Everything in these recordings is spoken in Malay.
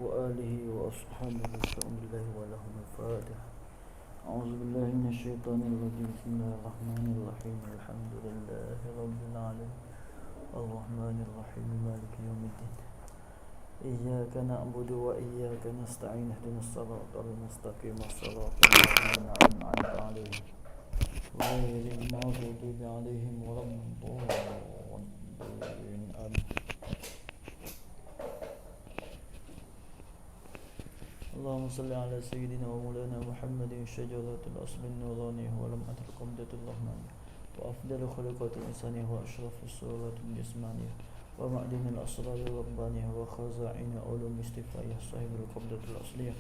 وآله وأصحابه الكرام الله ولهم الفاتحة. أعوذ بالله من الشيطان الرجيم. بسم الله الرحمن الرحيم. الحمد لله رب العالمين الرحمن الرحيم مالك يوم الدين. إياك نعبد وإياك نستعين. اهدنا الصراط المستقيم صراط الذين أنعمت عليهم غير المغضوب عليهم ولا الضالين. آمين. اللهم صل على سيدنا ومولانا محمد الشجرة الأصل النوراني ولمعة القمدة الرحمانية وأفضل خلقات الإنسانية وأشرف الصورات الجسمانية ومعدن الأسرار الربانية وخزائن علوم استفائية صاحب القبضة الأصلية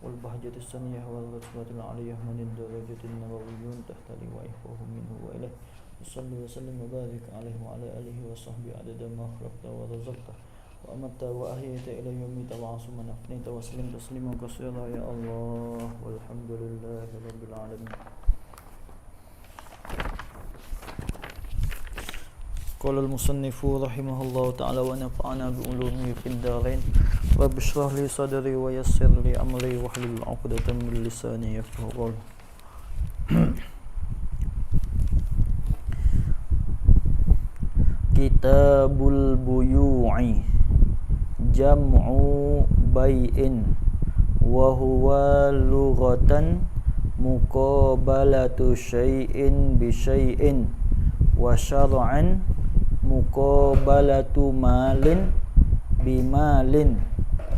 والبهجة السنية والرتبة العلية من الدرجة النبويون تحت لوائه وهم منه وإليه. وصلي وسلم وبارك عليه وعلى آله وصحبه عدد ما خلقت ورزقته وأمت وأحييت إلى يوم تبعث من أفنيت وسلم تسليما كثيرا يا الله والحمد لله رب العالمين. قال المصنف رحمه الله تعالى ونفعنا بعلومه في الدارين رب اشرح لي صدري ويسر لي أمري واحلل عقدة من لساني يفقهوا قولي. Kitabul buyu'i jam'u bai'in wa huwa lughatan muqabalatu syai'in bi syai'in wa syar'an muqabalatu malin bi malin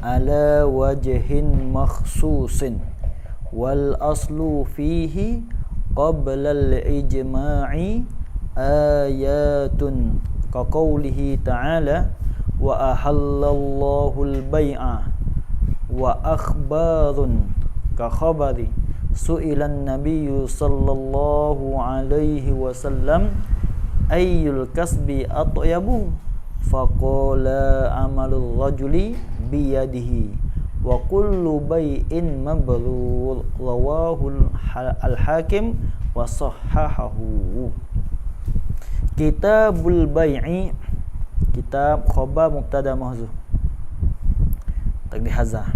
ala wajhin makhsusin wal aslu fihi qabla al-ijma'i ayatun kaqaulihi ta'ala wa ahallallahu al-bai'a wa akhbarun ka khabari su'ilan nabiyyu sallallahu alaihi wasallam ayyul kasbi atyabu faqala amalul rajuli biyadihi wa kullu bai'in mabrur rawahu al-hakim wa sahhahahu. Kitabul bai'i, kitab khabar mubtada mahzuf takdir haza.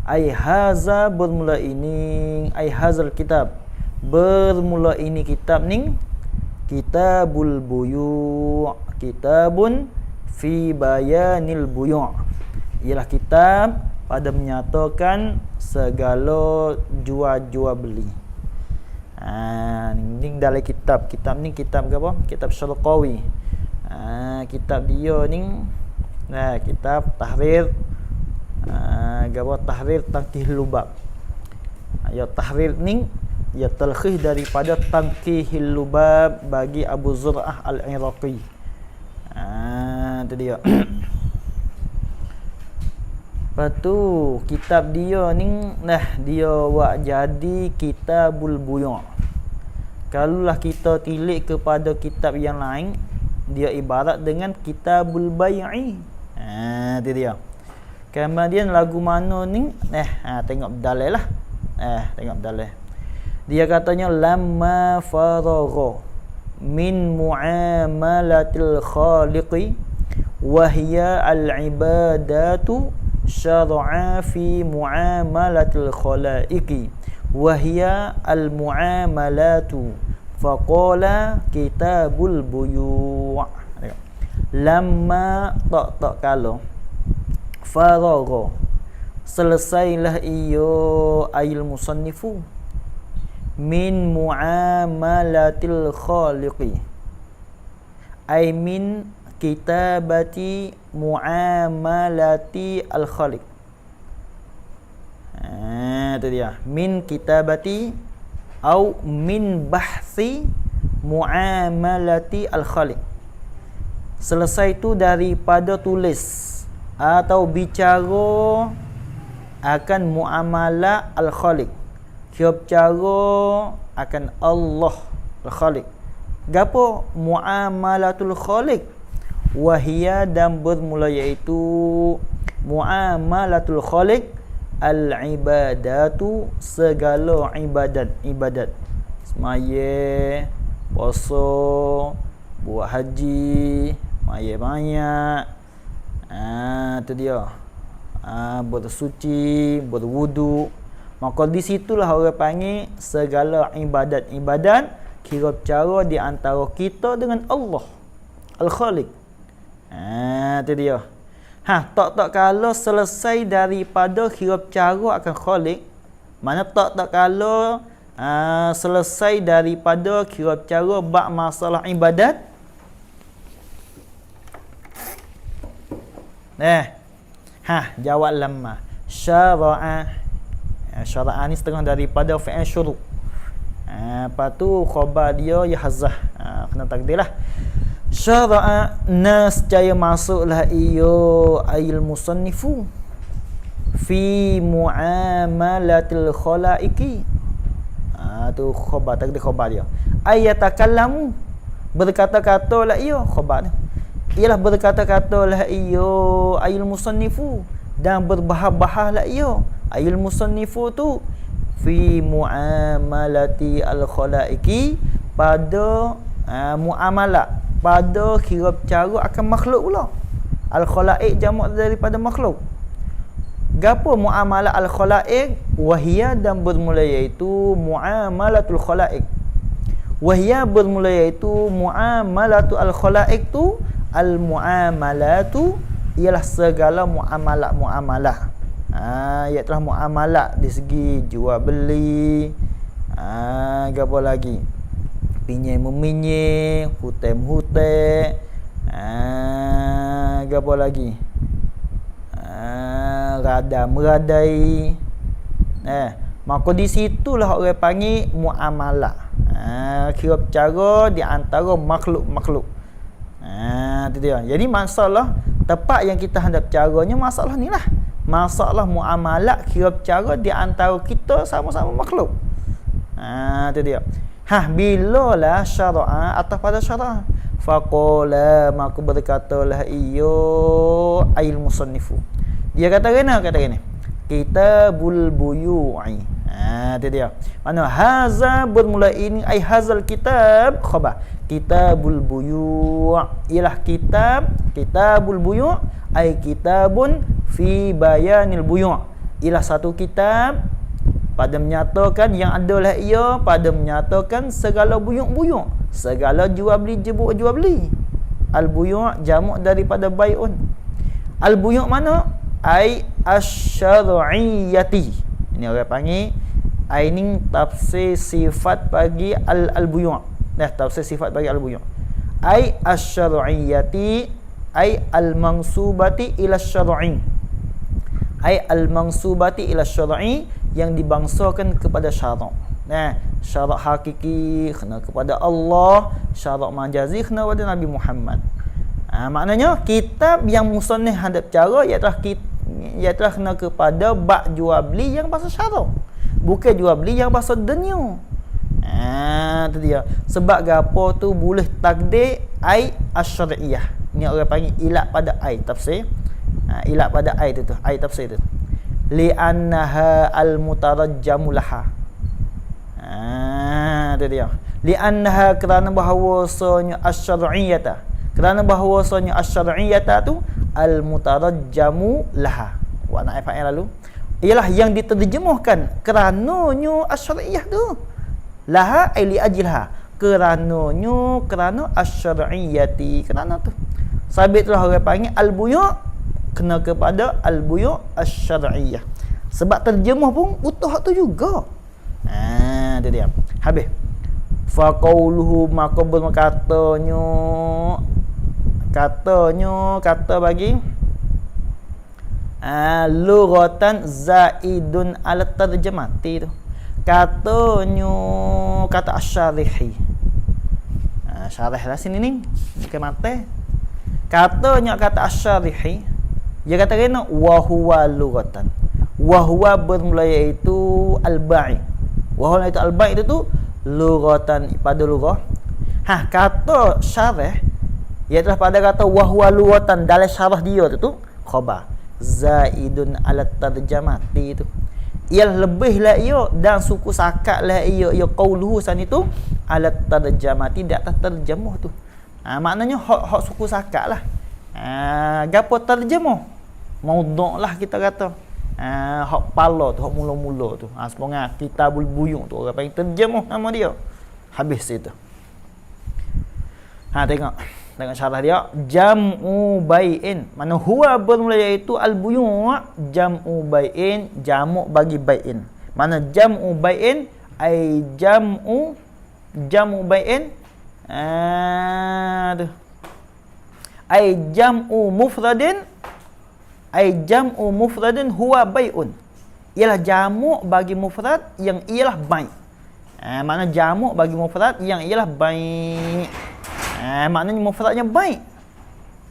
Ai haza bermula ini, ai hazal kitab bermula ini kitab ning kitabul buyu', kitabun fi bayanil buyu', ialah kitab pada menyatakan segala jual beli. Ni dalam kitab ni kitab ke apa? Kitab Syarqawi. Kitab dia ni kitab tahrir tahrir tangkih lubab. Ya tahrir ni ya talkhis daripada tangkihil lubab bagi Abu Zur'ah al-Iraqi. Itu dia. Lepas tu kitab dia ni dia buat jadi kitabul buyu'. Kalaulah kita tilik kepada kitab yang lain, dia ibarat dengan kitabul bai'i. Itu dia. Kemudian lagu mana ni? Tengok dalil lah. Tengok dalil. Dia katanya lamma faragha min muamalatil khaliqi wa hiya al-ibadatu syar'a fi muamalatil khalaiqi wa hiya al-muamalatu faqala kitabul buyu'. Lamma tak kalau faragha selesailah iyo ayil musannifu min muamalatil khaliqi ay min kitabati muamalati al-khaliq. Itu dia, min kitabati au min bahsi muamalati al-khaliq. Selesai tu daripada tulis atau bicara akan muamalah al-khaliq, bicara akan Allah al-khaliq. Gapo muamalatul khaliq? Wahia dan bermula iaitu muamalatul khaliq al-ibadatu segala ibadat semaya, puasa, buat haji, maya banyak. Itu dia. bersuci, berwudu. Maka di situlah orang panggil segala ibadat-ibadat kira cara di antara kita dengan Allah Al-Khaliq. Itu dia. Tak kalau selesai daripada kira cara akan Khaliq, mana tak kalau selesai daripada kira cara bab masalah ibadat. Jawab lamma syara'a. Syara'a ni setengah daripada fi'il syuru'. Lepas tu khabar dia yahzah. Kena takdirlah. Syara'a nascaya masuklah iyo ayil musannifu fi muamalatil khalaiqi. Tu khabar, takdir khabar dia. Ayatakallamu, berkata-kata lah iyo khabar dia. Ialah berkata-kata lah iyo ayil musannifu, dan berbahas-bahas lah iyo ayil musannifu tu fi muamalati al khalaiqi, pada muamalah, pada kira cara akan makhluk pula. Al khalaiq jamak daripada makhluk. Gapo muamalah al khalaiq? Wahia, dan bermula iaitu muamalatul khalaiq. Wahia bermula iaitu muamalatu al khalaiq tu, al muamalatu ialah segala muamalah. Iaitu muamalah di segi jual beli, gapo lagi, pinjam meminjam, hutang menghutang, gapo lagi, rada meradai. Maka di situlah orang panggil muamalah. Kira cara di antara makhluk-makhluk. Itu dia. Jadi masalah tepat yang kita hendak caranya masalah ni lah. Masalah muamalah kira cara di antara kita sama-sama makhluk. Itu dia. Bila lah syara'a atas pada syara'a, faqala, maka berkatalah iyo ayil musannifu. Dia kata gini, kitabul buyu'i. Itu dia. Mana haza bermula ini, ai hazal kitab khabar. Kitabul buyu' ialah kitabul buyu' ai kitabun fi bayanil buyu'. Ialah satu kitab pada menyatakan yang adalah ia pada menyatakan segala buyuk-buyuk, segala jual beli, jebuk jual beli. Al buyu' jamak daripada bai'un. Al buyu' mana? Ai asy-syar'iyyati. Ini orang panggil ini tafsir sifat bagi al buyu'. Tafsir sifat bagi al buyu'. Ai asy-syar'iyyati ai al-mansubati ila syar'i. Ai al-mansubati ila syar'i, yang dibangsakan kepada syarak. Syarak hakiki kena kepada Allah, syarak majazi kena kepada Nabi Muhammad. Maknanya kitab yang musannif hadap cara ialah kena kepada bab jual beli yang bahasa syarak, bukan jual beli yang bahasa dunia. Itu dia. Sebab gapo tu boleh takdir ai asy-syar'iyyah. Ni orang panggil ilat pada ai tafsir. Ilat pada ai tu ai tafsir tu. Li'annaha al-mutarajjamu laha. Itu dia. Li'annaha, kerana bahawasanya asy-syar'iyyata. Kerana bahawasanya asy-syar'iyyata tu al-mutarajjamu laha. Wa ana fa'il lalu. Ialah yang diterjemahkan kerananya asy-syar'iyyah tu. Laha ai li ajliha. Kerana asy-syar'iyyati. Kerana tu. Sabitlah orang panggil al-buyu' kena kepada al-buyu' asy-syar'iyyah. Sebab terjemah pun utuh tu juga. Itu dia. Habis. Fa qauluhu, maka kata bagi lughatan zaidun ala tarjamati tu. Kata asy-syarihi. Syarih lah sini ni. Bukan mata. Kata asy-syarihi, dia kata kena wa huwa lughatan. Wa huwa bermula iaitu al-ba'i. Wa huwa itu al-ba'i itu lughatan pada lughah. Kata syarah iaitu pada kata wa huwa lughatan, dalam syarah dia tu khabar zaidun ala tarjamati itu. Ialah lebihlah ia dan suku sakatlah ia qauluhu san itu ala tarjamati, di atas terjemah tu. Maknanya hak suku sakat lah. Gapo terjemah? Maudhu' lah kita kata. Hak pala tu, hak mula-mula tu. Sebenarnya Kitabul Buyung tu orang panggil terjemah nama dia. Habis itu. Tengok syarah dia. Jam'u bai'in. Mana huwa bermula iaitu al-buyu' jam'u bai'in, jamu' bagi bai'in. Mana jam'u bai'in ai jam'u bai'in ai jam'u mufradin huwa bai'un. Ialah jamu' bagi mufrad yang ialah bai'. Makna jamu' bagi mufrad yang ialah bai'. Maknanya mufradnya baik.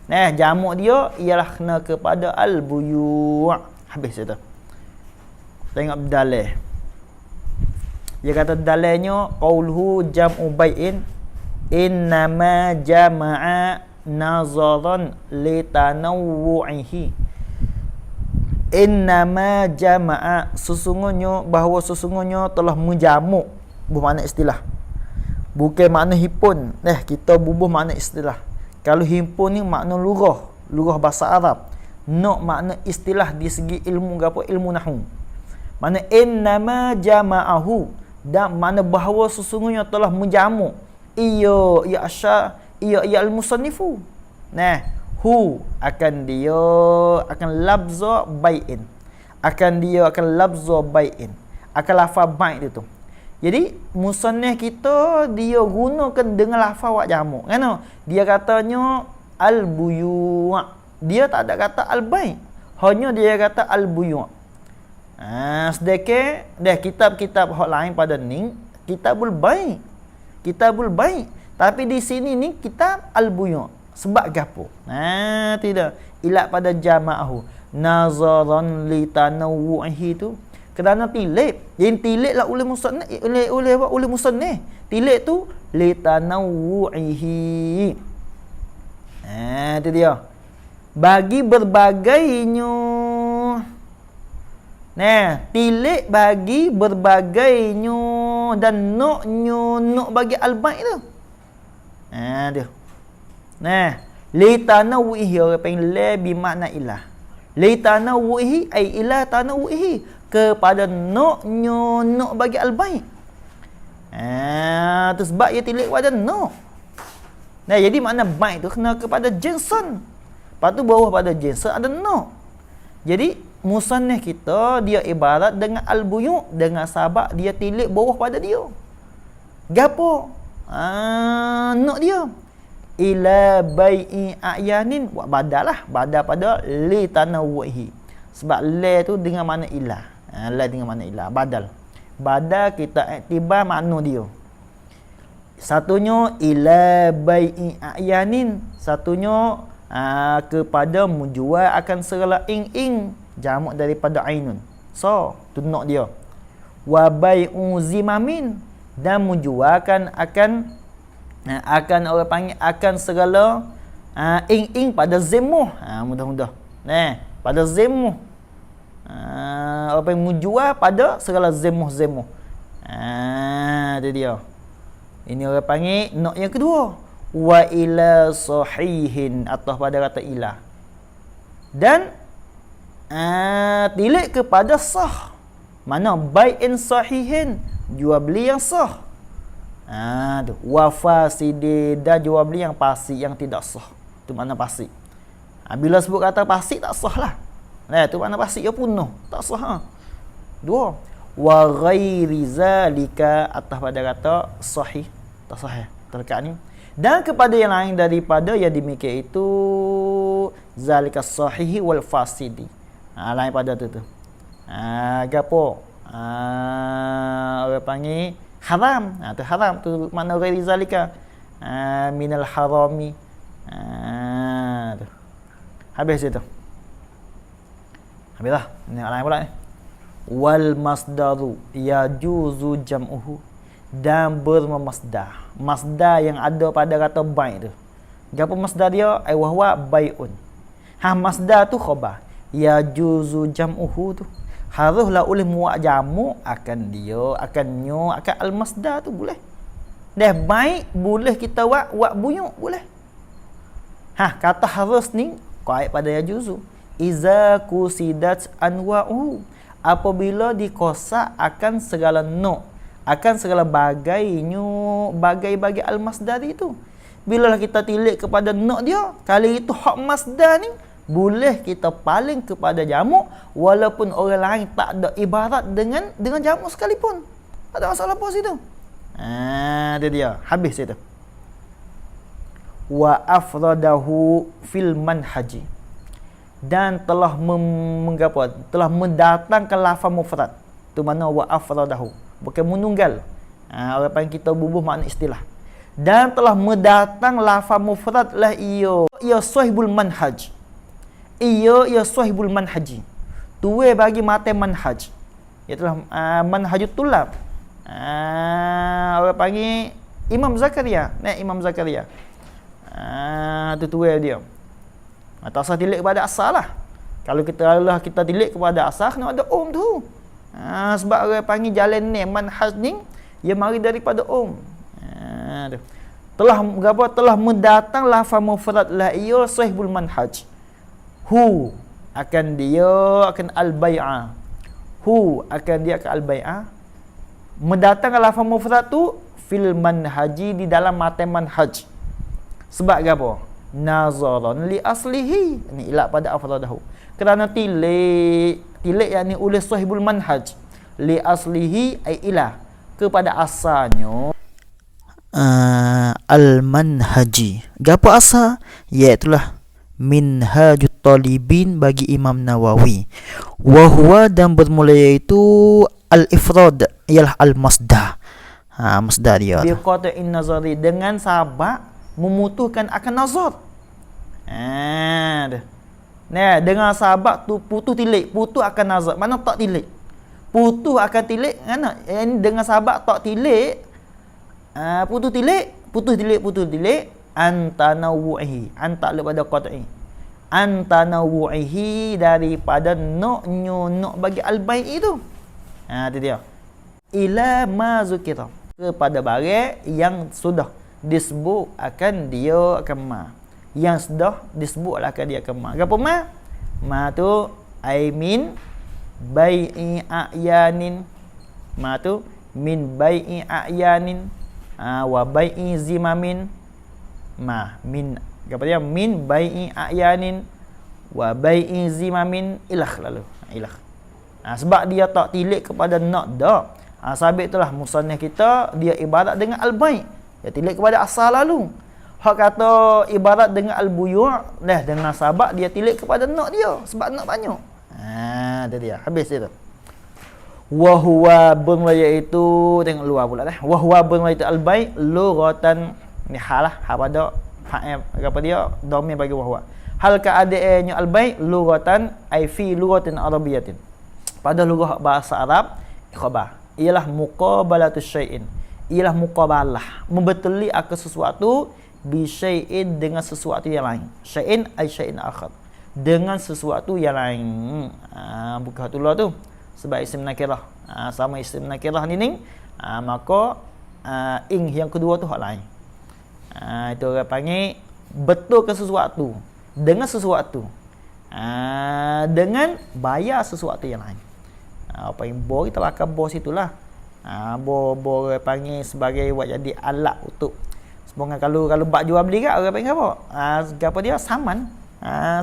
Jamu' dia ialah kena kepada al-buyu'. Habis itu. Tengok dalil. Dia kata dalilnya qauluhu jam'u bai'in innama jama'a nazaran litanawwu'ihi. Innama jama'a sesungguhnya telah menjamu. Bermakna istilah. Bukan makna himpun. Kita bubuh makna istilah. Kalau himpun ni makna lurah bahasa Arab. Makna istilah di segi ilmu ilmu nahwu. Makna innama jama'ahu, dan makna bahawa sesungguhnya telah menjamu. Ia al-musannifu. Hu akan labza bai'in. Akan labza bai'in. Akan lafaz bai' itu. Jadi musannif kita dia gunakan dengan lafaz wak jamak. Kan? Dia katanya al-buyu'. Dia tak ada kata al-bai'. Hanya dia kata al-buyu'. Sedekah dah kitab-kitab hak lain pada ni kitabul bai'. Kitabul bai'. Tapi di sini ni kitab al-buyu'. Sebab gapo? Tidak. Ilat pada jama'ahu. Nazaran li tanawwu'ihi tu. Kerana tilik. Yang tilik lah oleh musannif, oleh musannif. Tilik tu li tanawwu'ihi. Itu dia. Bagi berbagainya. Tilik bagi berbagainya dan nok bagi al-bai' tu. Dia. Li tanawwu'ihi orang panggil la bi makna ilah. Li tanawwu'ihi ai ila tanawwu'ihi, kepada nok bagi al-bai'. Tu sebab ia tilik pada nok. Jadi makna bai' tu kena kepada jinsun. Lepas tu bawah pada jinsun ada nok. Jadi musannif kita dia ibarat dengan al-buyu' dengan sabak dia tilik bawah pada dia. Gapo? Nok dia. Ila bai'i a'yanin, buat badal lah. Badal pada li tanawwu'ihi. Sebab la tu dengan makna ilah. La dengan makna ilah. Badal. Badal kita iktibar makna dia. Satunya ila bai'i a'yanin. Satunya kepada menjual akan segala ing-ing. Jamak daripada ainun. So, tu nok dia. Wa bai'u zimamin. Dan menjualkan akan orang panggil akan segala ing-ing pada zemuh. Mudah-mudah. Pada zemuh. Apa yang menjual pada segala zemuh-zemuh. Itu dia. Ini orang panggil nok yang kedua. Wa ila sahihin, atau pada kata ilah. Dan tilik kepada sah. Mana bai'in sahihin, jual beli yang sah. Tu wa fasidi, dan jual beli yang fasik, yang tidak sah. Tu makna fasik. Bila sebut kata fasik tak sah lah. Tu makna fasik dia punah, tak sah. Dua. Wa ghairi zalika, atas pada kata sahih, tak sahih terdekat ni. Dan kepada yang lain daripada yang demikian itu zalika sahihi wal fasidi. Lain pada tu. Gapo? Orang panggil haram. Tu haram tu makna ghairi zalika. Minal harami. Tu. Habis itu. Habislah. Ni lain pula ni. Wal masdaru yajuzu jam'uhu, dan bermasdar. Masdar yang ada pada kata bai' tu. Gapo masdar dia? Ai wahwa bai'un. Masdar tu khabar. Yajuzu jam'uhu tu. Haruslah oleh muak jamu akan dia, akannya, akan al-masdar tu boleh. Dah baik boleh kita buat bunyuk boleh. Kata harus ni kait pada yajuzu. iza kusidat anwa'u, apabila dikosak akan segala akan segala bagai-bagai al-masdar itu. Bila kita tilik kepada dia, kali itu hak masdar ni boleh kita paling kepada jamak walaupun orang lain tak ada ibarat dengan jamak sekalipun. Tak ada masalah apa situ. Itu dia. Habis itu. Wa afradahu fil manhaji, dan telah telah mendatangkan lafaz mufrad. Tu mana wa afradahu, bukan menunggal. Orang panggil kita bubuh makna istilah. Dan telah mendatang lafaz mufrad lah ia sahibul manhaj. Ia sahibul manhaji. Tuwe bagi mata manhaj. Ialah manhajut tulab. Orang panggil Imam Zakaria. Imam Zakaria. Tu tuwe dia. Tak usah tilik kepada asal lah. Kalau kita tilik kepada asal, kena ada tu. Sebab orang panggil jalan ni, manhaj ni, ia mari daripada telah mendatang lafaz mufrad la ia sahibul manhaj. Hu akan al-bai'ah. Akan al-bai'ah. Mendatangkan lafaz mufrad tu fil manhaji, di dalam matan manhaj. Sebab apa? Nazaran li aslihi. Ini ilat pada afradahu. Kerana tilik yang ni oleh sahibul manhaj. Li aslihi ay ilah, kepada asalnya. Al-manhaji. Gapo asal? Iaitulah Minhajut Talibin bagi Imam Nawawi. Wahwa, dan bermula iaitu al-ifrad, ialah al-masdar. Masdar dia. Bi qata'in nazari, dengan sabab memutuhkan akan nazar. Dengan sabab tu putus tilik, putus akan nazar. Mana tak tilik? Putus akan tilik, kan? Dengan sabab tak tilik, putus tilik antanawu'ihi, anta daripada qat'i, antanawu'ihi, daripada nok bagi al-bai' itu. Itu dia. Ila ma zukira, kepada barang yang sudah disebut akan dia akan ma, yang sudah disebut akan dia akan ma. Apa ma? Ma tu ai min bai'i a'yanin. Ma tu min bai'i a'yanin wa bai'i zimamin. Min apa dia? Min bai'i a'yanin wa bai'i zimamin ilah sebab dia tak tilik kepada nak dah. Sabit itulah musannaf kita dia ibarat dengan al-bai'. Dia tilik kepada asal lalu. Hak kata ibarat dengan al-buyu', dengan sabab dia tilik kepada nak dia sebab nak banyak. Itu dia. Habis itu. Wa huwa bermula iaitu, tengok luar pula dah. Wa huwa bermula itu al-bai' lughatan, ni halah pada apa dia dhamir bagi wahwa. Hal keadaannya al-bai' lughatan ai fi lughatin arabiyyatin, pada lughah bahasa Arab, khabar ialah muqabalatu syai'in, ialah muqabalah, membetuli akan sesuatu bi syai'in, dengan sesuatu yang lain. Syai'in ai syai'in akhar, dengan sesuatu yang lain. Bukan tu lah tu, sebab isim nakirah sama isim nakirah ni maka yang kedua tu hak lain. Itu orang panggil betulkan sesuatu dengan sesuatu, dengan bayar sesuatu yang lain. Apa yang bor kita akan bor situlah. Bor panggil sebagai buat jadi alat untuk sebenarnya kalau bak jual beli kat orang panggil apa? Apa dia? Saman.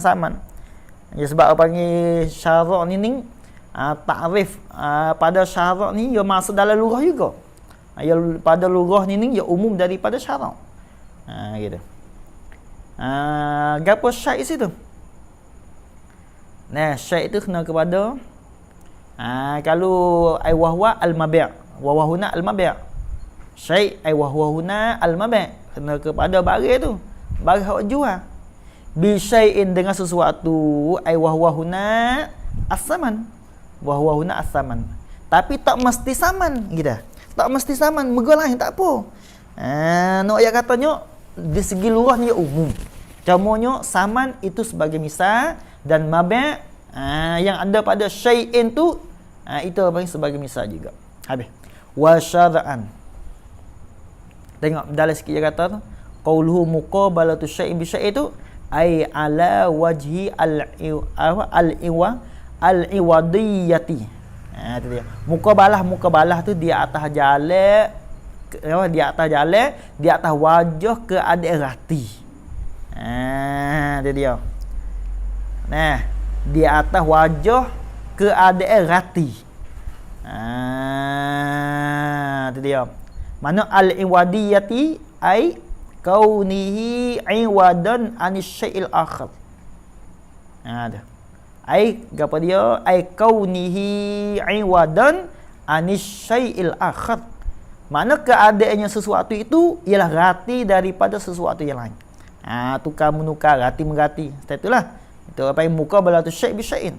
Saman. Ya, sebab orang panggil syarak ni takrif pada syarak ni dia masuk dalam lurah juga. Ya, pada lurah ni dia umum daripada syarak. Gitu. Gapo syai' situ? Syai' itu kena kepada kalau ai wahwa al-mabi', wa huna al-mabi'. Syai' ai wahwa huna al-mabi', kena kepada barang tu, barang hak jual. Bi syai'in, dengan sesuatu, ai wahwa huna as-saman. Wahwa huna as-saman. Tapi tak mesti saman gitu. Tak mesti saman, mergo lain tak apa. Nak ayat katanya di segi lurahnya umum. Camanya saman itu sebagai misal, dan mabi' yang ada pada syai'in tu itu apa sebagai misal juga. Habis. Wa syara'an. Tengok dalam sikit dia kata tu, qauluhu muqabalatu syai'in bi syai'in tu ai ala wajhi al-iwadiyati. Itu dia. Mukabalah tu di atas jalan, di atas jalan, di atas wajah keadaan rati. Itu dia. Nah, di atas wajah keadaan rati. Itu dia. Mana al-iwadiyati ai kaunihi iwadan anis syai'il akhar. Ada. Ai apa dia? Ai kaunihi iwadan anis syai'il akhar. Mana keadaannya sesuatu itu ialah rati daripada sesuatu yang lain. Tukar menukar, rati menggati. Itulah. Itu apa yang muka balatu syai' bi syai'in.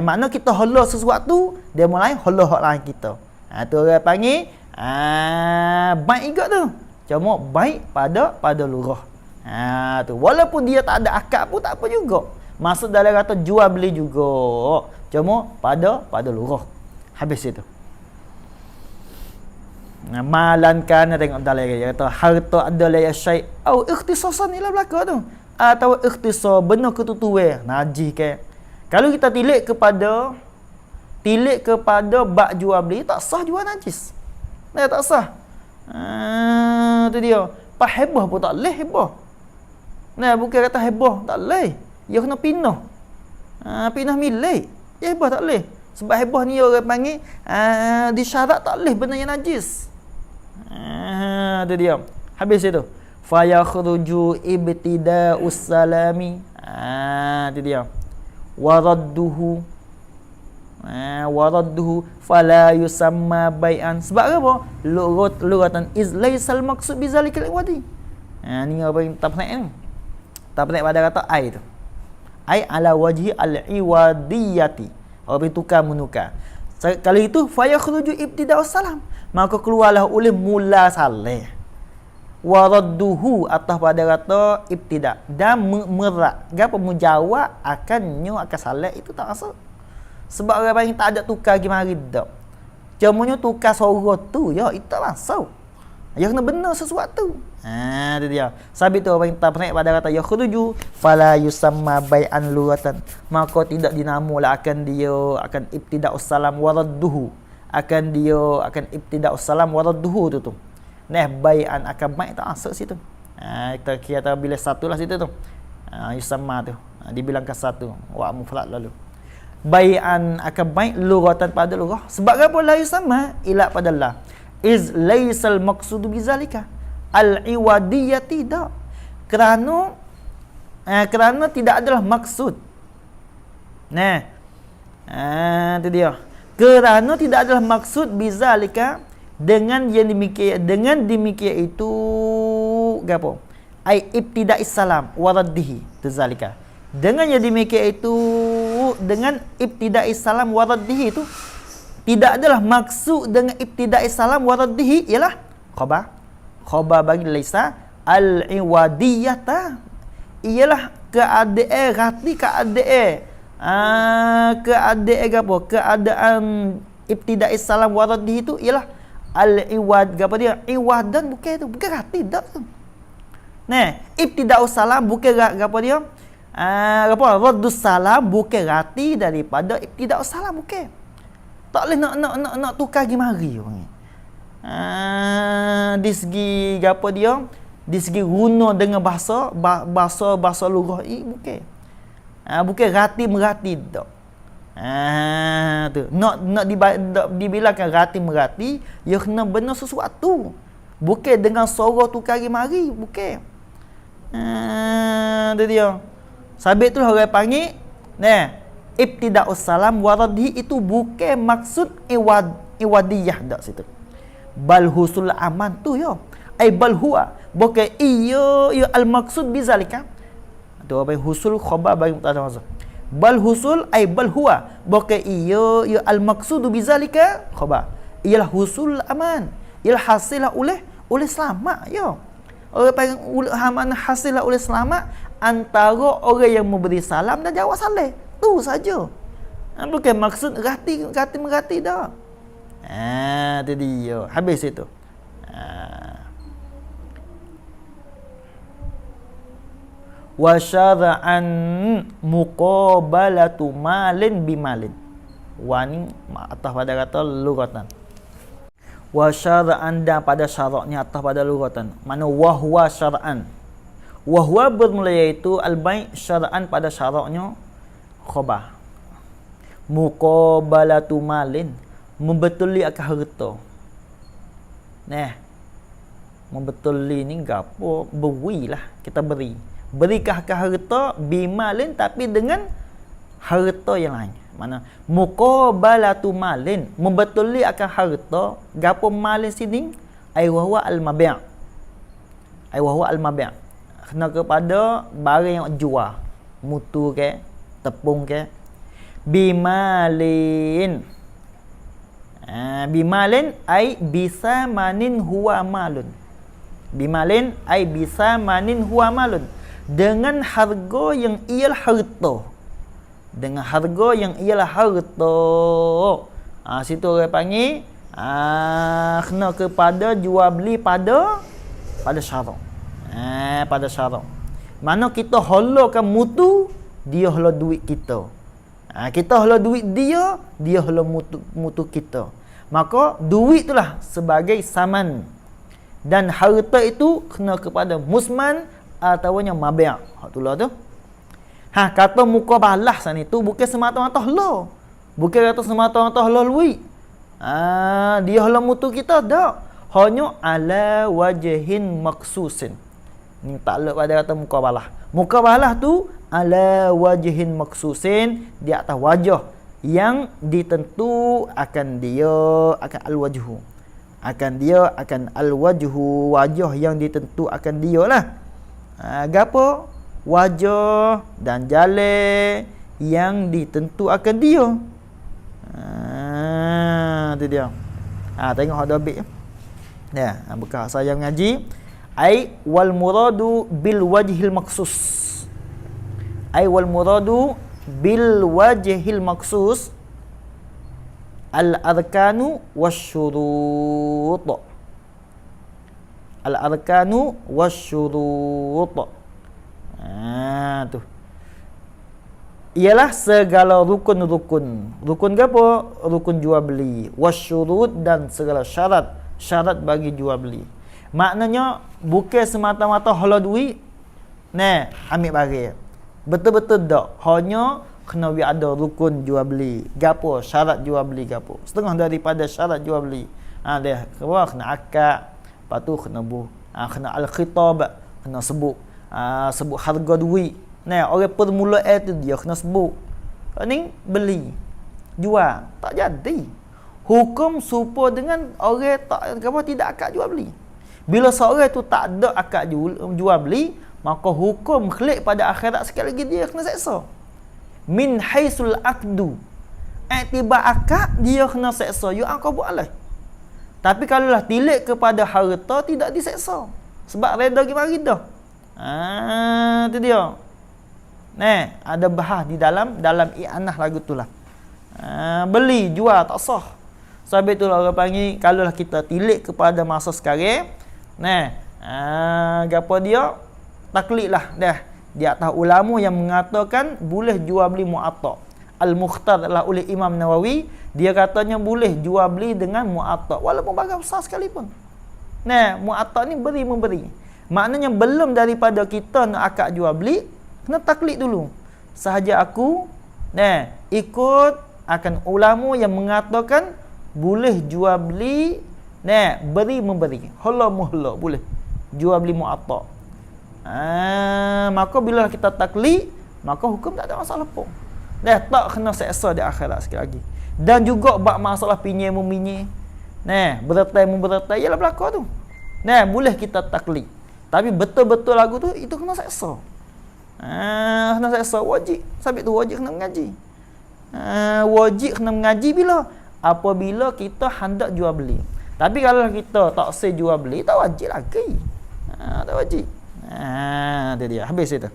Makna kita halah sesuatu, dia mulai halah hak lain kita. Tu orang panggil baik juga tu. Cuma baik pada lurah. Tu walaupun dia tak ada akad pun tak apa juga. Maksud dalam kata jual beli juga. Cuma pada lurah. Habis itu. Malan kan tengok dalam dia kata harta adalah ya syai' au ikhtisasan ila belaka tu. Atau ikhtisar benar ketutuan najis ke. Kalau kita tilik kepada bab jual beli tak sah jual najis. Tak sah. Tu dia. Pas hebah pun tak leh hebah. Bukan kata hebah tak leh. Dia kena pindah. Pindah milik. Ya hebah tak leh. Sebab hebah ni orang panggil disyarat tak leh benda yang najis. Tu dia. Habis itu. Fa yakhruju ibtida'us salami. Tu dia. Waradduhu fala yusamma bai'an. Sebab apa? Lugatan iz laisal maqsud bizalikal iwadi. Ni apa yang tak pernah ni. Tak pernah pada kata ai tu. Ai ala wajhi al-iwadiyati. Apa tukar menukar. Kalau itu fa yakhruju ibtida'us salam. Maka keluarlah oleh mula salih. Waradduhu atas pada kata ibtida dan merak gapo menjawab akannya akan salah itu tak masuk. Sebab orang yang tak ada tukar pergi mari dak. Cumanya tukar suara tu ya itu tak masuk. Ya kena benar sesuatu. Itu dia. Sabit tu orang yang tak pernah pada kata yakhruju fala yusamma bai'an lughatan. Maka tidak dinamalah akan dia akan ibtida'us salam waradduhu. Akan ibtida'us salam waradduhu tu. Bai'an akan baik tak masuk situ. Kita kira bila satu lah situ tu. Yusamma tu. Dibilangkan satu. Wa mufrad lalu. Bai'an akan baik lughatan pada lughah. Sebab apa la yusamma ila pada la. Iz laisal maqsudu bizalika. Al-iwadiyah tidak. Kerana tidak adalah maksud. Itu dia. Kerana tidak adalah maksud bizalika. Dengan demikian itu gapo? Ai ibtida'is salam wa raddihi tazalika. Dengan yang demikian itu dengan ibtida'is salam wa raddihi itu tidak adalah maksud dengan ibtida'is salam wa raddihi ialah khabar bagi laisa al-iwadiyata ialah keadaan rati keadaan gapo? Keadaan ibtida'is salam wa raddihi itu ialah al-iwad apa dia? Iwadan bukan rati dak tu. Ibtida'us salam bukan apa dia? Raddus salam bukan rati daripada ibtida'us salam bukan. Tak boleh nak tukar pergi mari orang ni. Di segi apa dia? Di segi guna dengan bahasa lugah bukan. Bukan rati merati dak. Tu nak dibilangkan rati merati ya kena benar sesuatu, bukan dengan suara tukar mari bukan. Tu dia. Sabit tu orang panggil ibtida'us salam waradhi itu bukan maksud iwadiyah dak situ. Bal husul aman tu ya. Ai bal huwa bukan iya al maksud bizalika. Tu apa husul khabar bagi mubtada maksud. Bal husul ay bal huwa bukan ia al maqsudu bizalika khabar ialah husul aman ialah hasilah oleh selamat ya. Orang panggil aman hasilah oleh selamat antara orang yang memberi salam dan jawab salam tu saja. Bukan maksud rati merati dah. Tu dia habis itu. wa syara'an muqabalatu malin bimalin. Wa ni atas pada kata lughatan. Wa syara'an dan pada syaraknya atas pada lughatan. Mana wahwa syara'an. Wahwa bermula iaitu al-bai' syara'an pada syaraknya khabar. Muqabalatu malin, membetuli akan harta. Nah, membetuli ni gapo? Berilah, kita beri. Berikah akan harta bimalin tapi dengan harta yang lain. Mana muqabalatu malin, membetuli akan harta, gapo malin sini? Ai wahwa al-mabi'. Ai wahwa al-mabi'. Kena kepada barang yang jual, mutu ke, tepung ke. Bimalin. Bimalin ai bisa manin huwa malun. Bimalin ai bisa manin huwa malun. Dengan harga yang ialah harta. Dengan harga yang ialah harta. Situ orang panggil kena kepada jual beli pada syarak. Pada syarak. Mana kita halakan mutu, dia hala duit kita. Kita hala duit dia, dia hala mutu kita. Maka duit itulah sebagai saman. Dan harta itu kena kepada musman ataupun mabi'. Hak itulah tu. Kata muka balah sana itu bukan semata-mata hala. Bukan kata semata-mata hala duit. Dia hala mutu kita dak. Hanya ala wajhin maksusin. Ni takluk pada kata muka balah. Muka balah tu ala wajhin maksusin, di atas wajah yang ditentu akan dia, akan al-wajhu. Akan al-wajhu, wajah yang ditentu akan dia lah. Gapo? Wajah dan jalan yang ditentu akan dia. Itu dia. Tengok ada bit. Ya, bekas saya mengaji. Ai wal muradu bil wajhil maksus. Ai wal muradu bil wajhil maksus al arkanu wasyurut. Al arkanu wasyurut. Tu. Ialah segala rukun-rukun. Rukun apa? Rukun jual beli, wasyurut dan segala syarat bagi jual beli. Maknanya bukan semata-mata hala duit, ambil barang. Betul-betul tak. Hanya kena ada rukun jual beli. Gapo? Syarat jual beli gapo? Setengah daripada syarat jual beli. Dia kena akad, lepas tu kena kena al-khitab, kena sebut harga duit. Orang permulaan tu dia kena sebut. Ni beli, jual, tak jadi. Hukum serupa dengan orang tidak akad jual beli. Bila seorang tu tak ada akad jual beli, maka hukum klik pada akhirat sekali lagi dia kena seksa. Min haisul akdu. Iktibar akad dia kena seksa. Yu'aqabu alaih. Tapi kalaulah tilik kepada harta tidak diseksa. Sebab reda gimana dah. Itu dia. Ada bahas di dalam i'anah lagu itulah. Beli, jual tak sah. Sebab itulah orang panggil, kalaulah kita tilik kepada masa sekarang, gapo dia? Taklid lah dah. Di atas ulama yang mengatakan boleh jual beli mu'atta'. Al-Mukhtar adalah oleh Imam Nawawi, dia katanya boleh jual beli dengan mu'atta' walaupun barang besar sekalipun. Mu'atta' ni beri memberi. Maknanya belum daripada kita nak akad jual beli, kena taklid dulu. Sahaja aku ikut akan ulama yang mengatakan boleh jual beli, beri memberi. Hala muhla boleh jual beli mu'atta'. Maka bila kita taklid, maka hukum tak ada masalah pun. Tak kena seksa di akhirat sekali lagi. Dan juga bab masalah pinjam meminjam, bertai ialah berlaku tu. Boleh kita taklid. Tapi betul-betul lagu tu itu kena seksa. Kena seksa wajib. Sabit tu wajib kena mengaji. Wajib kena mengaji bila? Apabila kita hendak jual beli. Tapi kalau kita tak jual beli, tak wajib lagi. Tak wajib. Itu dia. Habis itu.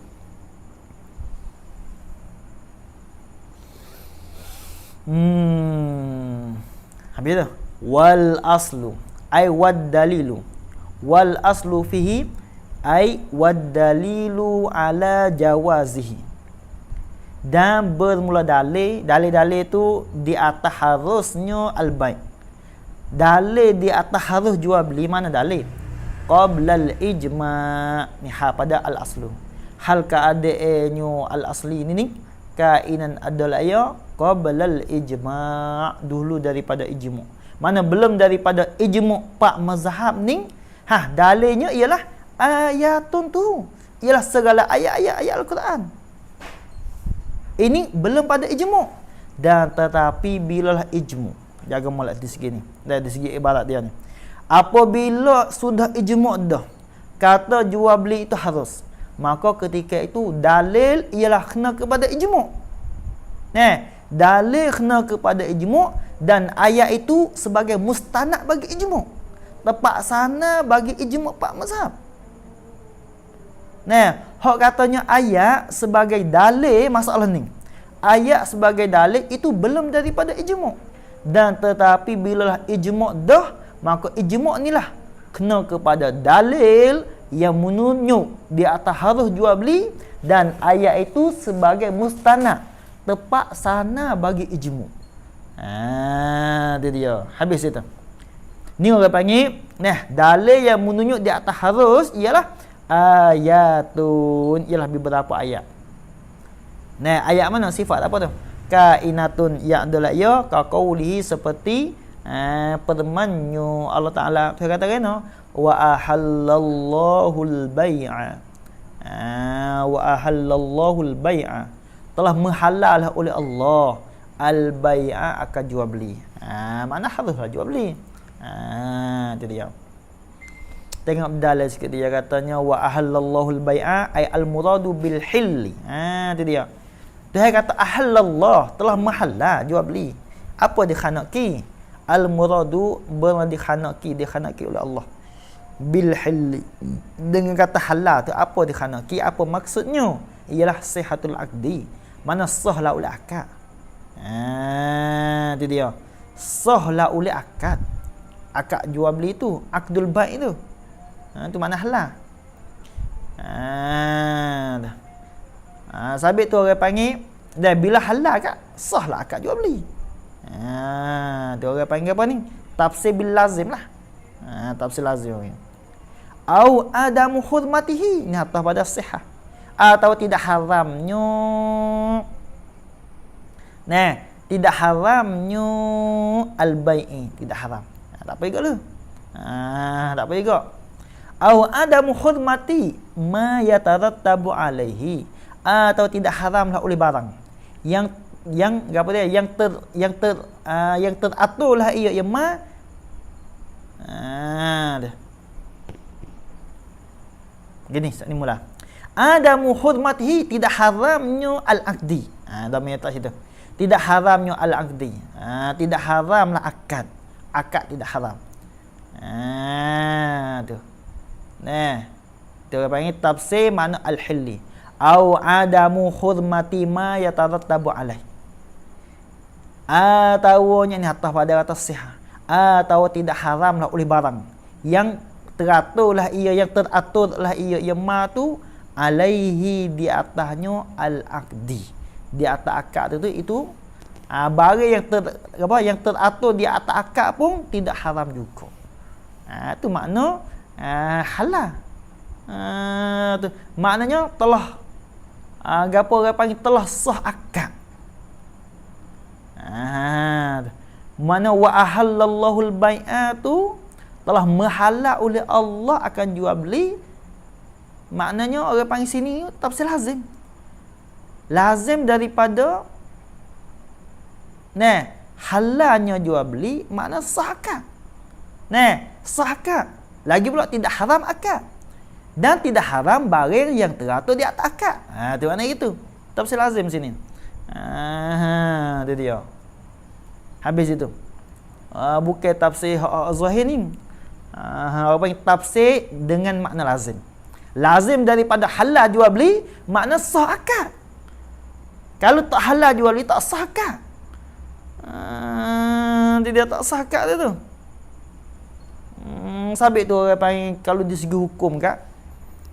Habis tu. Wal aslu ay wad dalilu. Wal aslu fihi ai wad dalilu ala jawazihi. Dan bermula dalil tu di atas harusnya al-bai'. Dalil di atas harus jual beli mana dalil? Qabla al-ijma' ni pada al-aslu. Hal keadaannya al-asli ni kainan adalah ya qabla al-ijma' dulu daripada ijma'. Mana belum daripada ijma' pak mazhab ni, dalilnya ialah ayatun tu. Ialah segala ayat-ayat Al-Quran. Ini belum pada ijma'. Dan tetapi bilalah ijma'. Jaga molek di segi ni. Dari segi ibarat dia ni. Apabila sudah ijma' dah, kata jual beli itu harus, maka ketika itu dalil ialah kena kepada ijma'. Dalil kena kepada ijma' dan ayat itu sebagai mustanad bagi ijma'. Tepat sana bagi ijma' pak mazhab. Hak katanya ayat sebagai dalil masalah ni. Ayat sebagai dalil itu belum daripada ijma'. Dan tetapi bila ijma' dah, maka ijma' ni lah kena kepada dalil yang menunjuk di atas harus jual beli dan ayat itu sebagai mustanad tepat sana bagi ijma'. Itu dia. Habis itu. Ni orang panggil, dalil yang menunjuk di atas harus ialah ayatun, ialah beberapa ayat. Ayat mana sifat apa tu? Kainatun yang adalah ya ka qaulihi seperti firman-Nya Allah Taala. Dia kata kena wa ahallallahu al-bai'a. Wa ahallallahu al-bai'a. Telah menghalal oleh Allah al-bai'a akan jual beli. Mana haruslah jual beli. Itu dia. Tengok dalil sikit dia katanya wa ahallallahu al-bai'a ay al-muradu bil hilli. Itu dia. Dia kata ahallallah telah mahalla jual beli. Apa dikhanaki? Al-muradu dikhanaki oleh Allah. Bil hilli. Dengan kata halal tu apa dikhanaki? Apa maksudnya? Ialah sihatul aqdi. Mana sahlah oleh akad. Itu dia. Sahlah oleh akad. Akad jual beli tu, akdul bai' tu. Itu mana halal. Sabit tu orang panggil dan bila halal kat sahlah akad jual beli. Tu orang panggil apa ni? Tafsir bil lazim lah. Tafsir lazim. Au adamu hurmatihi, ni atas pada sihah. Atau tidak haramnya. Tidak haramnya al-bai'i, tidak haram. Tak apa juga lu. Tak apa juga. Au adamu hurmati ma yatarattabu alaihi, atau tidak haramlah oleh barang yang apa dia yang teraturlah ia yang ma gini ni mula adamu hurmatihi, tidak haramnya al-aqdi. Dah menyata situ. Tidak haramnya al-aqdi. Tidak haramlah akad. Akad tidak haram. Tu. Dia panggil tafsir makna al-hilli. Au adamu hurmati ma yatarattabu alaih. Atau ni atas pada atas sihah. Atau tidak haramlah oleh barang yang teraturlah ia, yang teraturlah ia, yang ma tu alaihi, di atasnya al-aqdi. Di atas akad itu barang yang teratur di atas akad pun tidak haram juga. Itu makna halal. Tu maknanya telah orang panggil telah sah akad. Mana wa ahallallahu al-bai'a tu telah menghalal oleh Allah akan jual beli. Maknanya orang panggil sini tafsir lazim. Lazim daripada halalnya jual beli makna sah akad. Sah akad. Lagi pula tidak haram akad. Dan tidak haram barang yang teratur di atas akad. Tu makna gitu. Tafsir lazim sini. Itu dia. Habis itu. Bukan tafsir zahir ni. Apa yang tafsir dengan makna lazim. Lazim daripada halal jual beli makna sah akad. Kalau tak halal jual beli tak sah akad. Dia tak sah akad dia tu. Sabit tu orang panggil kalau di segi hukum kat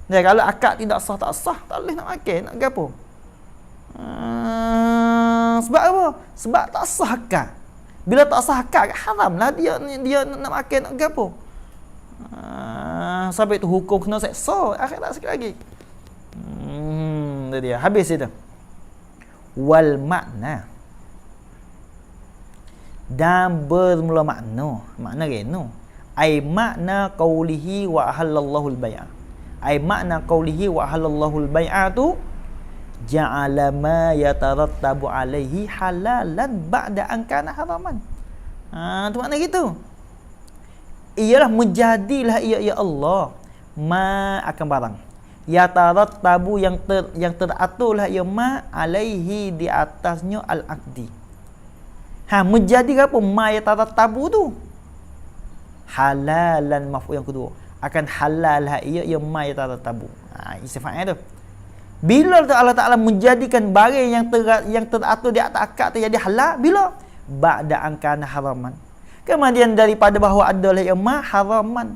Dan kalau akad tidak sah, tak sah, tak boleh nak makan, nak gapo. Sebab apa? Sebab tak sah akad. Bila tak sah akad, haramlah dia nak makan, nak gapo. Sampai itu hukum kena seksa akhirat sikit lagi. Itu dia. Habis itu. Wal makna. Dan bermula makna reno. Ai makna qaulihi wa ahallallahu al-bai'a. Ai makna qaulihi wa ahallallahu al-bai'a tu ja'ala ma yatarattabu alaihi halalan ba'da an kana haraman. Tu makna gitu. Ialah menjadilah ya Allah ma akan barang. Yatarattabu yang teraturlah ya ma alaihi di atasnya al-aqdi. Menjadi apa ma yatarattabu tu? Halalan maf'ul yang kedua. Akan halal ia ma yatarattabu. Sifatnya tu. Bila Allah Taala menjadikan barang yang teratur di atas akad tu jadi halal, bila ba'da an kana haraman. Kemudian daripada bahawa adalah ia ma haraman.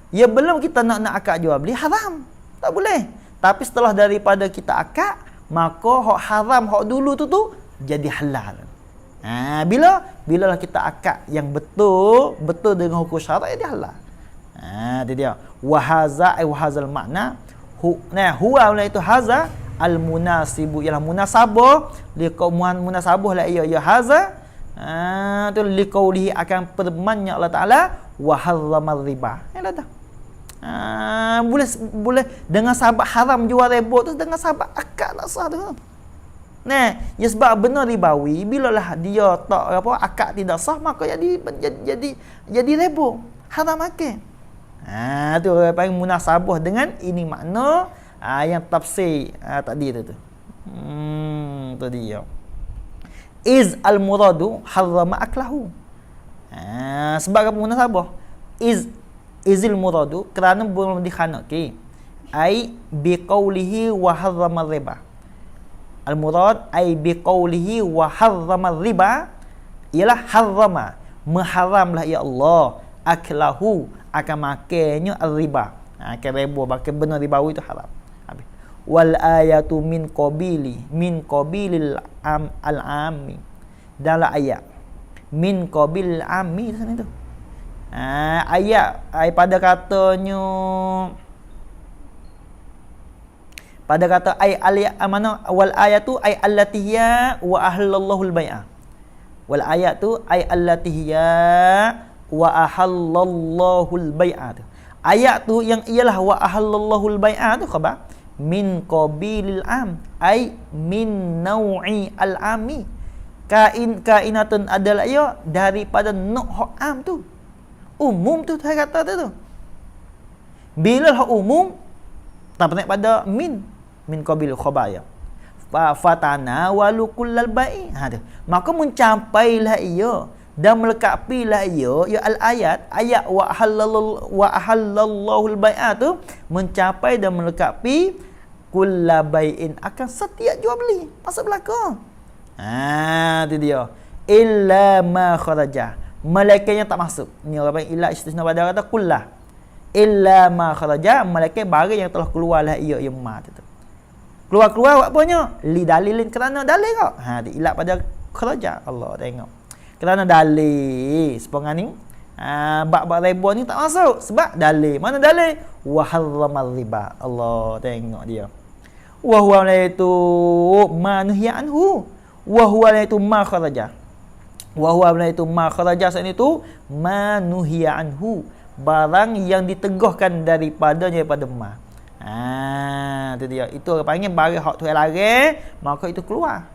Ya belum kita nak akad jual beli haram. Tak boleh. Tapi setelah daripada kita akad, maka hak haram hak dulu tu jadi halal. Bilalah kita akad yang betul dengan hukum syarak dia halal. Itu dia. Wa hazal makna huwa itu haza al munasibu ialah munasabah liqauman munasabah la ya haza tu liqaulihi akan permannya Allah Taala wa harrama riba. Dah. Boleh dengan sahabat haram jual riba tu dengan sahabat akad tak sah tu. Ya sebab benar ribawi bilalah dia tak akad tidak sah maka jadi riba, haram makan. Tu panggil munasabah dengan ini makna yang tafsir tadi tu. Tu dia. Iz al-muradu harrama aklahu. Sebab apa munasabah? Izil muradu kerana belum dikhanaki. Ai biqaulihi wa harrama riba. Al-murad ai biqaulihi wa harrama riba ialah harrama, mengharamlah ya Allah aklahu akan makannya al-riba. Akan riba, makan benda ribawi itu haram. Habis. Wal ayatu min qabilil al-ami. Dalam ayat min qabilil ami di sana tu. Ayat pada katanya pada kata mana wal ayatu ay allati hiya wa ahallallahu al-bai'a. Wal ayatu ay allati hiya wa ahallallahu al-bai'a. Ayat tu yang ialah wa ahallallahu al-bai'a tu khabar min qabilil am ay min nau'i al-ami. Kainatun adalah ia daripada nuh am tu. Umum tu saya kata tu. Bila hak umum tak naik pada min qabil khabar ya. Fatana walu kullal bai. Maka mencapailah ia dan melekapilah ia ayat wa ahallallahu al-bai'a tu mencapai dan melekapi kulla bai'in akan setiap jual beli masa belaka. Itu dia. Illa ma kharaja. Malaikatnya tak masuk. Ni orang panggil illa istisna pada kata kullah. Illa ma kharaja, malaikat barang yang telah keluarlah ia ma tu. Keluar apanya? Li dalilin kerana dalil kau. Ilat pada kharaja. Allah tengok. Kerana dalil. Sepengan ni bab-bab riba ni tak masuk sebab dalil. Mana dalil? Wa harramal riba. Allah tengok dia. Wa huwa itu ma nuhiya anhu. Wa huwa itu ma kharaja. Wa huwa itu ma kharaja saat itu ma nuhiya anhu. Barang yang ditegahkan daripada ma. Itu dia. Itu orang panggil barang hak tu larang, maka itu keluar.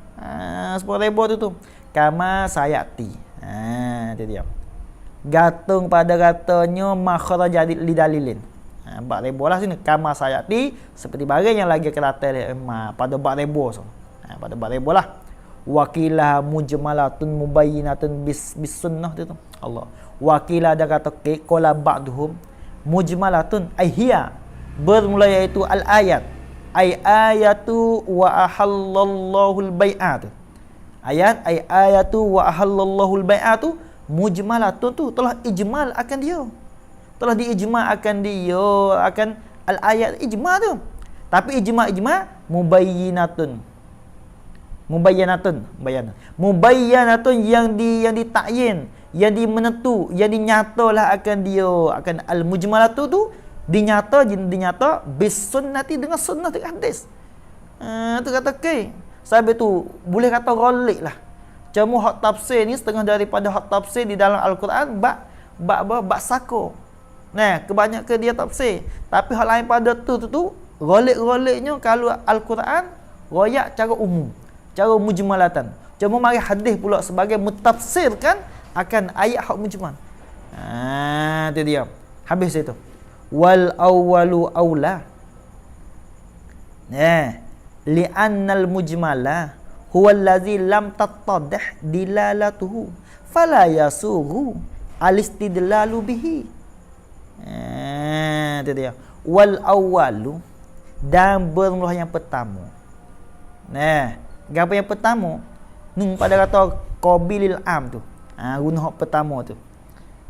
10,000 tu. Kama sayati. Itu dia. Gantung pada katanya makhraja li dalilin. Bab riba lah sini. Kama sayati seperti barang yang lagi kelata pada bab riba so. Pada bab riba lah. Wakilah mujmalatun mubayyinatun bis sunnah tu. Allah. Wakilah ada kata qala ba'dhum mujmalatun ay hiya bermula iaitu al-ayat ay ayatu wa ahallallahu al-bai'atu. Ayat ay ayatu wa ahallallahu al-bai'atu mujmalatun tu telah ijmal akan dia. Telah diijma akan dia al-ayat ijma' tu. Tapi ijma' mubayyanatun. Mubayyanatun yang ditakyin, yang dimenentu, yang dinyatalah akan dia, akan al-mujmalatu tu dinyata bis sunnati, dengan sunnah dengan hadis. Tu kata Sebab tu boleh kata ghalib lah. Cuma hak tafsir ni setengah daripada hak tafsir di dalam Al-Quran bab sako. Nah, kebanyakan dia tafsir. Tapi hal lain pada tu ghalib-ghalibnya kalau Al-Quran royak cara umum, cara mujmalatan. Cuma mari hadis pula sebagai mentafsirkan akan ayat hak mujmal. Tu dia. Habis itu. Wal awwalu aula. Li'annal mujmala huwa allazi lam tattadih dilalatuhu fala yasughu al-istidlalu bihi. Itu dia. Wal awwalu, dan bermula yang pertama. Apa yang pertama? Pada kata qabilil am tu. Guna hak pertama tu.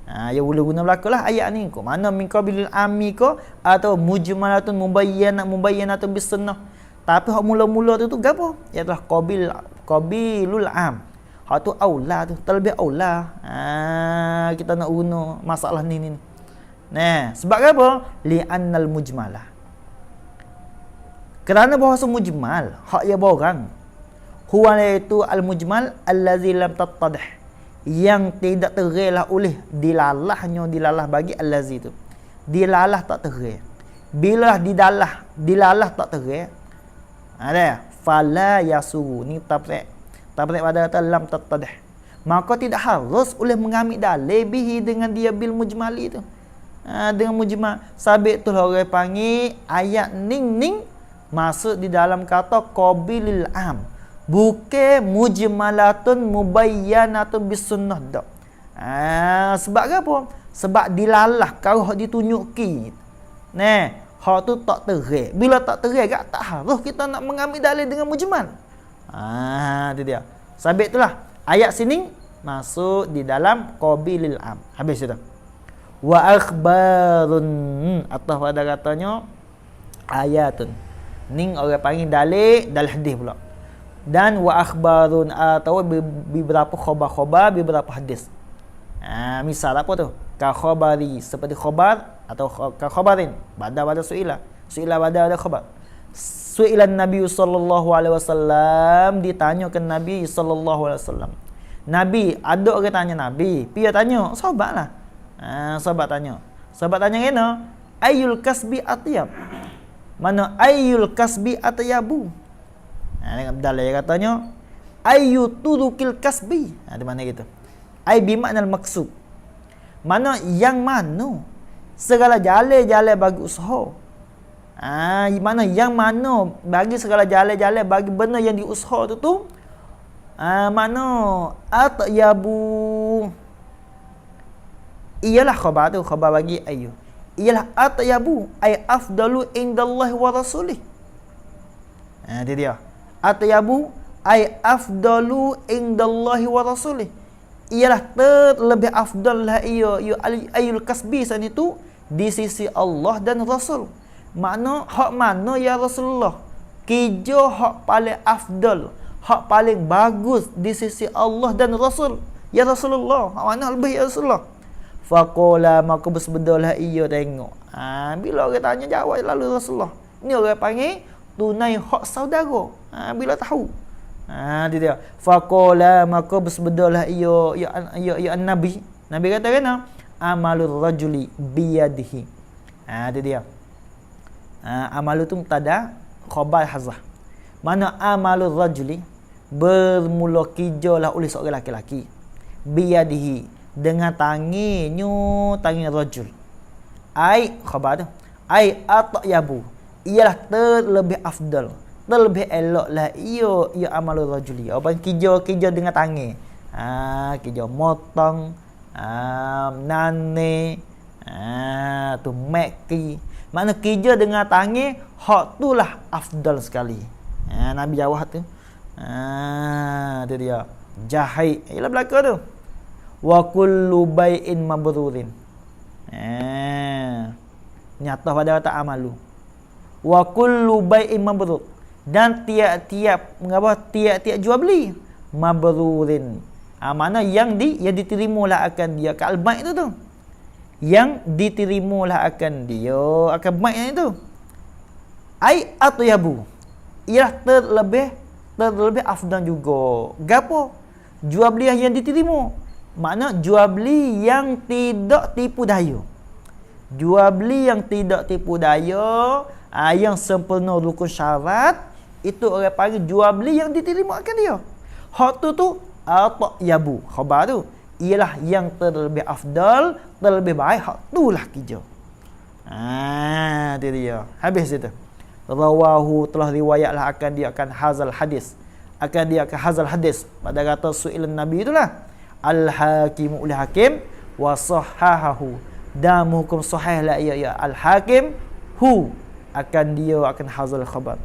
Ya boleh guna belakalah ayat ni ko. Mana min qabilil ammi ko atau mujmalatun mubayyanatun bis sunnah. Tapi hak mula-mula tu gapo? Ialah qabilul am. Hak tu aula tu, terlebih aula. Kita nak guna masalah ni. Sebab apa? Li'annal mujmalah. Kerana bahasa mujmal, hak ya borang. Huwa itu al-mujmal allazi lam tattadih, yang tidak tergelah oleh dilalah bagi allazi tu. Dilalah tak tergel. Bila dilalah tak tergel. Ada fala yasuru, ni tafsir pada kata lam tattadih. Maka tidak harus oleh mengambil dalil bihi dengan dia bil mujmali tu. Dengan mujmal. Sabit tu orang panggil ayat ning masuk di dalam kata qabilil am. Bukan mujmalatun mubayyanatun bis sunnah dak. Sebab apa? Sebab dilalah kau hak ditunjuki. Hak tu tak terik. Bila tak terik tak harus kita nak mengambil dalil dengan mujmal. Itu dia. Sabit itulah ayat sini masuk di dalam qabilil am. Habis itu. Wa akhbarun, atau pada katanya ayatun. Ning orang panggil dalil hadis pula. Dan wa akhbarun, atau beberapa khabar, beberapa hadis. Misal apa tu? Ka khabari, seperti khabar, atau ka khabarin. Bada suila bada khabar. Suilan Nabi sallallahu alaihi wasallam, ditanyakan Nabi sallallahu alaihi wasallam. Nabi, ada orang tanya Nabi, dia tanya sahabat lah. Sahabat tanya kena ayyul kasbi atyab. Mana ayyul kasbi atyabu? Dengan dalil katanya ayyu turukil kasbi. Di mana gitu? Ai bi makna al-maqsud. Mana yang mana segala jalan-jalan bagi usaha. Mana yang mana bagi segala jalan-jalan bagi benda yang diusaha tu mana atyabu. Ialah khabar tu, khabar bagi ayyu. Ialah atyabu ay afdalu indallahi wa rasulih. Itu dia. Atyabu ay afdalu indallahi wa rasulih. Ialah terlebih afdal lah ayul kasbi san itu di sisi Allah dan Rasul. Makna hak mana ya Rasulullah? Kijo hak paling afdal, hak paling bagus di sisi Allah dan Rasul. Ya Rasulullah, hak mana lebih ya Rasulullah? Faqala, maka bersabdalah ia tengok. Bila orang tanya jawab lalu Rasulullah. Ni orang panggil tunai hak saudara. Bila tahu. Dia dia. Faqala, maka bersabdalah ia Nabi. Nabi kata kena amalur rajuli biyadihi. Dia dia. Amalu tu mubtada, khabar hazah. Mana amalur rajuli, bermula kerjalah oleh seorang lelaki. Biyadihi, dengan tangan rajul. Ai khabar tu. Ai atyabu, ialah terlebih afdal, terlebih eloklah ia amalul rajuli. Apa kerja dengan tangan. Kerja motong, nane, tu meki. Makna kerja dengan tangan, hak tulah afdal sekali. Nabi jawab tu. Itu dia. Jahit. Ialah belaka tu. Wa kullu bai'in mabrurin. Nyata pada kata amalu. Wa kullu bai'in mabrur. Dan tiap-tiap jual beli mabrurin. Mana yang diterimalah akan dia kal baik itu tu. Yang diterimalah akan dia akan baik itu. Ai atyabu. Ialah terlebih afdal juga. Gapo? Jual beli yang diterima. Makna jual beli yang tidak tipu daya. Jual beli yang tidak tipu daya, yang sempurna rukun syarat, itu orang panggil jual beli yang diterima akan dia. Hak tu atyabu. Khabar tu ialah yang terlebih afdal, terlebih baik. Hak tulah kerja. Itu dia. Habis itu. Rawahu telah riwayatlah akan hazal hadis. Hazal hadis. Pada kata su'ilan Nabi itulah. Al-Hakim oleh hakim wa sahahahu. Dan hukum sahih la ya al-Hakim hu akan dia akan hazal khabar.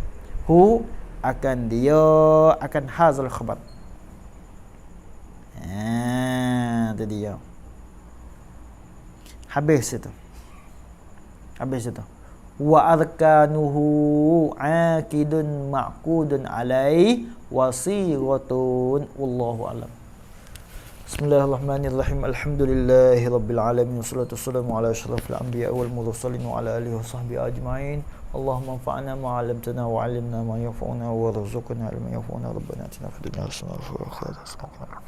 Hu akan dia akan hazal khabar. Itu dia. Habis itu. Wa arkanuhu aqidun ma'qudun alai wasiratun wallahu alam. Bismillahirrahmanirrahim. Alhamdulillahirabbil alamin wassalatu wassalamu ala asyrafil anbiya'i wal mursalin wa ala alihi washabbihi ajmain. Allahumma anfa'na ma 'allamtana wa 'allimna ma yanfa'una warzuqna ilman yanfa'una. Rabbana atina fid dunya hasanah wa fil akhirati hasanah.